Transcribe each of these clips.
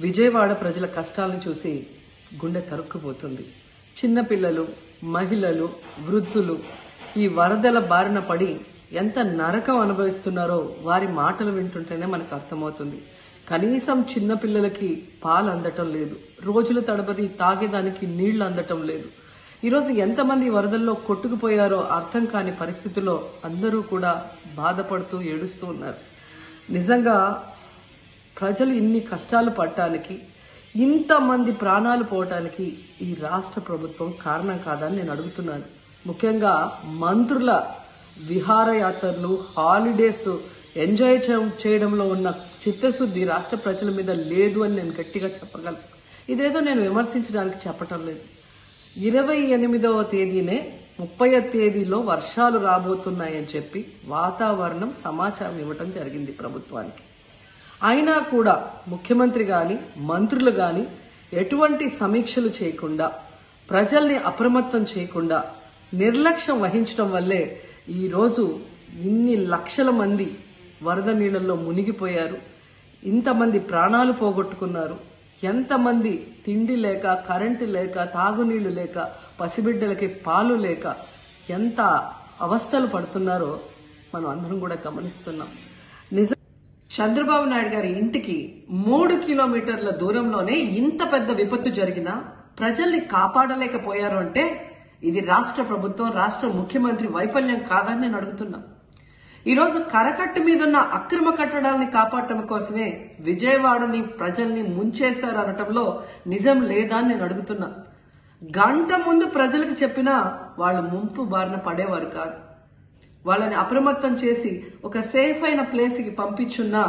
విజయవాడ ప్రజల కష్టాలను చూసి గుండె తరుక్కుపోతుంది. చిన్నపిల్లలు, మహిళలు, వృద్ధులు ఈ వరదల బారిన పడి ఎంత నరకం అనుభవిస్తున్నారో వారి మాటలు వింటుంటేనే మనకు అర్థమవుతుంది. కనీసం చిన్నపిల్లలకి పాలు అందటం లేదు, రోజుల తడబడి తాగేదానికి నీళ్లు అందటం లేదు. ఈరోజు ఎంతమంది వరదల్లో కొట్టుకుపోయారో అర్థం కాని పరిస్థితుల్లో అందరూ కూడా బాధపడుతూ ఏడుస్తూ ఉన్నారు. నిజంగా ప్రజలు ఇన్ని కష్టాలు పడటానికి, ఇంతమంది ప్రాణాలు పోవటానికి ఈ రాష్ట్ర ప్రభుత్వం కారణం కాదని నేను అడుగుతున్నాను. ముఖ్యంగా మంత్రుల విహారయాత్రలు, హాలిడేస్ ఎంజాయ్ చేయడంలో ఉన్న చిత్తశుద్ధి రాష్ట్ర ప్రజల మీద లేదు అని నేను గట్టిగా చెప్పగలను. ఇదేదో నేను విమర్శించడానికి చెప్పటం లేదు. 28వ తేదీనే 30వ తేదీలో వర్షాలు రాబోతున్నాయని చెప్పి వాతావరణం సమాచారం ఇవ్వటం జరిగింది ప్రభుత్వానికి. అయినా కూడా ముఖ్యమంత్రి గాని, మంత్రులు గాని ఎటువంటి సమీక్షలు చేయకుండా, ప్రజల్ని అప్రమత్తం చేయకుండా నిర్లక్ష్యం వహించడం వల్లే ఈరోజు ఇన్ని లక్షల మంది వరద నీళ్లలో మునిగిపోయారు. ఇంతమంది ప్రాణాలు పోగొట్టుకున్నారు. ఎంతమంది తిండి లేక, కరెంటు లేక, తాగునీళ్లు లేక, పసిబిడ్డలకి పాలు లేక ఎంత అవస్థలు పడుతున్నారో మనం అందరం కూడా గమనిస్తున్నాం. చంద్రబాబు నాయుడు గారి ఇంటికి 3 కిలోమీటర్ల దూరంలోనే ఇంత పెద్ద విపత్తు జరిగినా ప్రజల్ని కాపాడలేకపోయారు అంటే ఇది రాష్ట్ర ప్రభుత్వం, రాష్ట్ర ముఖ్యమంత్రి వైఫల్యం కాదని నేను అడుగుతున్నా. ఈరోజు కరకట్టు మీదున్న అక్రమ కట్టడాలని కాపాడటం కోసమే విజయవాడని ప్రజల్ని ముంచేశారు అనటంలో నిజం లేదా అని నేను అడుగుతున్నా. గంట ముందు ప్రజలకు చెప్పినా వాళ్ళు ముంపు బారిన పడేవారు కాదు. వాళ్ళని అప్రమత్తం చేసి ఒక సేఫ్ అయిన ప్లేస్ కి పంపించున్నా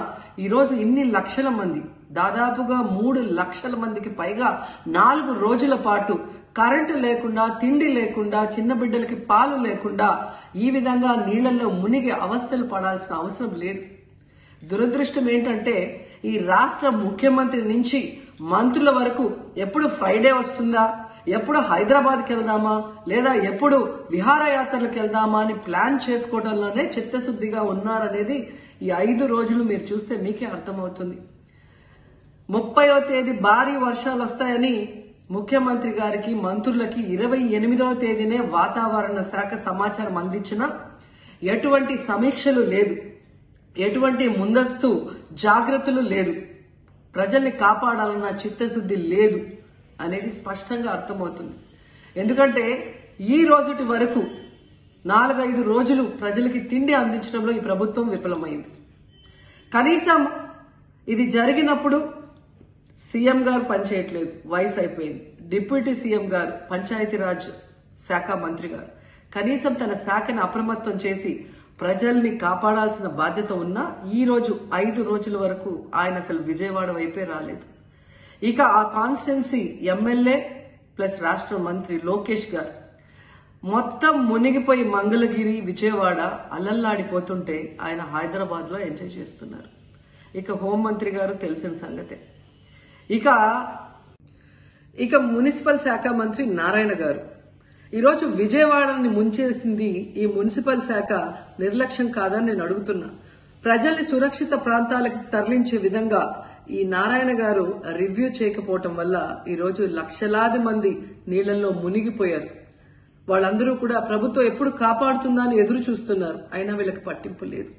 ఈరోజు ఇన్ని లక్షల మంది, దాదాపుగా 3 లక్షల మందికి పైగా 4 రోజుల పాటు కరెంటు లేకుండా, తిండి లేకుండా, చిన్న బిడ్డలకి పాలు లేకుండా ఈ విధంగా నీళ్లలో మునిగి అవస్థలు పడాల్సిన అవసరం లేదు. దురదృష్టం ఏంటంటే ఈ రాష్ట్ర ముఖ్యమంత్రి నుంచి మంత్రుల వరకు ఎప్పుడు ఫ్రైడే వస్తుందా, ఎప్పుడు హైదరాబాద్కి వెళ్దామా, లేదా ఎప్పుడు విహారయాత్రలకు వెళ్దామా అని ప్లాన్ చేసుకోవడంలోనే చిత్తశుద్ధిగా ఉన్నారనేది ఈ 5 రోజులు మీరు చూస్తే మీకే అర్థమవుతుంది. 30వ తేదీ భారీ వర్షాలు వస్తాయని ముఖ్యమంత్రి గారికి, మంత్రులకి 28వ తేదీనే వాతావరణ శాఖ సమాచారం అందించినా ఎటువంటి సమీక్షలు లేదు, ఎటువంటి ముందస్తు జాగ్రత్తలు లేదు, ప్రజల్ని కాపాడాలన్న చిత్తశుద్ధి లేదు అనేది స్పష్టంగా అర్థమవుతుంది. ఎందుకంటే ఈ రోజుటి వరకు 4-5 రోజులు ప్రజలకి తిండి అందించడంలో ఈ ప్రభుత్వం విఫలమైంది. కనీసం ఇది జరిగినప్పుడు సీఎం గారు పనిచేయట్లేదు, వయసు అయిపోయింది. డిప్యూటీ సీఎం గారు, పంచాయతీరాజ్ శాఖ మంత్రి గారు కనీసం తన శాఖను అప్రమత్తం చేసి ప్రజల్ని కాపాడాల్సిన బాధ్యత ఉన్నా ఈ రోజు 5 రోజుల వరకు ఆయన అసలు విజయవాడ వైపే రాలేదు. ఇక ఆ కాన్స్టిట్యున్సీ ఎమ్మెల్యే ప్లస్ రాష్ట్ర మంత్రి లోకేష్ గారు మొత్తం మునిగిపోయి మంగళగిరి, విజయవాడ అలల్లాడిపోతుంటే ఆయన హైదరాబాద్ లో ఎంజాయ్ చేస్తున్నారు. ఇక హోంమంత్రి గారు తెలిసిన సంగతే. ఇక మున్సిపల్ శాఖ మంత్రి నారాయణ గారు ఈరోజు విజయవాడని ముంచేసింది ఈ మున్సిపల్ శాఖ నిర్లక్ష్యం కాదని నేను అడుగుతున్నా. ప్రజల్ని సురక్షిత ప్రాంతాలకు తరలించే విధంగా ఈ నారాయణ గారు రివ్యూ చేయకపోవటం వల్ల ఈరోజు లక్షలాది మంది నీళ్లలో మునిగిపోయారు. వాళ్ళందరూ కూడా ప్రభుత్వం ఎప్పుడు కాపాడుతుందా అని ఎదురు చూస్తున్నారు. అయినా వీళ్ళకి పట్టింపు లేదు.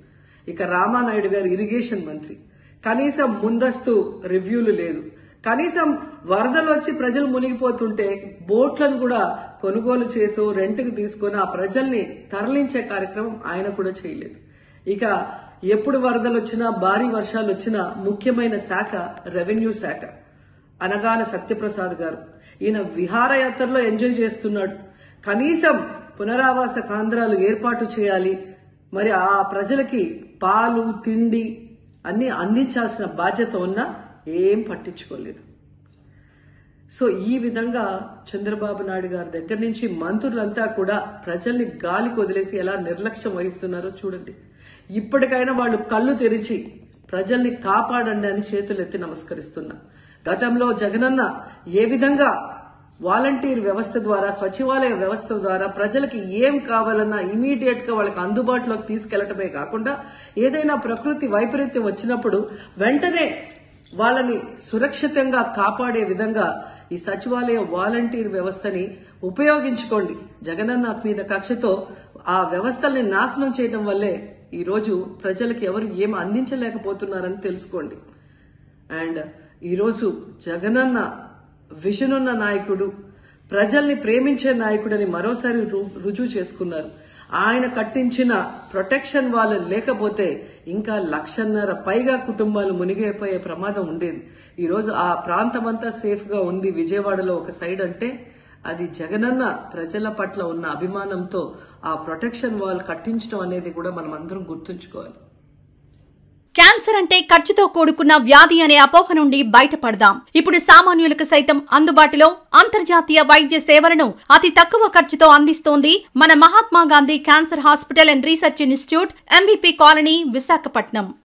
ఇక రామానాయుడు గారు ఇరిగేషన్ మంత్రి, కనీసం ముందస్తు రివ్యూలు లేదు. కనీసం వరదలు వచ్చి ప్రజలు మునిగిపోతుంటే బోట్లను కూడా కొనుగోలు చేసో రెంట్కి తీసుకొని ఆ ప్రజల్ని తరలించే కార్యక్రమం ఆయన కూడా చేయలేదు. ఇక ఎప్పుడు వరదలు వచ్చినా, భారీ వర్షాలు వచ్చినా ముఖ్యమైన శాఖ రెవెన్యూ శాఖ. అనగాన సత్యప్రసాద్ గారు ఈయన విహారయాత్రలో ఎంజాయ్ చేస్తున్నాడు. కనీసం పునరావాస కేంద్రాలు ఏర్పాటు చేయాలి, మరి ఆ ప్రజలకి పాలు, తిండి అన్ని అందించాల్సిన బాధ్యత ఉన్నా ఏం పట్టించుకోలేదు. సో ఈ విధంగా చంద్రబాబు నాయుడు గారి దగ్గర నుంచి మంత్రులంతా కూడా ప్రజల్ని గాలికి వదిలేసి ఎలా నిర్లక్ష్యం వహిస్తున్నారో చూడండి. ఇప్పటికైనా వాళ్ళు కళ్ళు తెరిచి ప్రజల్ని కాపాడండి అని చేతులెత్తి నమస్కరిస్తున్నా. గతంలో జగనన్న ఏ విధంగా వాలంటీర్ వ్యవస్థ ద్వారా, సచివాలయ వ్యవస్థ ద్వారా ప్రజలకి ఏం కావాలన్నా ఇమీడియట్ గా వాళ్ళకి అందుబాటులోకి తీసుకెళ్లటమే కాకుండా ఏదైనా ప్రకృతి వైపరీత్యం వచ్చినప్పుడు వెంటనే వాళ్ళని సురక్షితంగా కాపాడే విధంగా ఈ సచివాలయ వాలంటీర్ వ్యవస్థని ఉపయోగించుకోండి. జగనన్న మీద కక్షతో ఆ వ్యవస్థల్ని నాశనం చేయడం వల్లే ఈ రోజు ప్రజలకు ఎవరు ఏం అందించలేకపోతున్నారని తెలుసుకోండి. అండ్ ఈరోజు జగనన్న విజన్ ఉన్న నాయకుడు, ప్రజల్ని ప్రేమించే నాయకుడని మరోసారి రుజువు చేసుకున్నారు. ఆయన కట్టించిన ప్రొటెక్షన్ వాళ్ళు లేకపోతే ఇంకా 1,50,000 పైగా కుటుంబాలు మునిగిపోయే ప్రమాదం ఉండేది. ఈరోజు ఆ ప్రాంతమంతా సేఫ్ గా ఉంది విజయవాడలో ఒక సైడ్ అంటే అది జగనన్న ప్రజల పట్ల ఉన్న అభిమానంతో ఆ ప్రొటెక్షన్ వాల్ కట్టించడం అనేది కూడా మనం అందరం గుర్తుంచుకోవాలి. క్యాన్సర్ అంటే ఖర్చుతో కూడుకున్న వ్యాధి అనే అపోహ నుండి బయటపడదాం. ఇప్పుడు సామాన్యులకు సైతం అందుబాటులో అంతర్జాతీయ వైద్య సేవలను అతి తక్కువ ఖర్చుతో అందిస్తోంది మన Mahatma Gandhi cancer hospital and research institute, MVP colony, Visakhapatnam.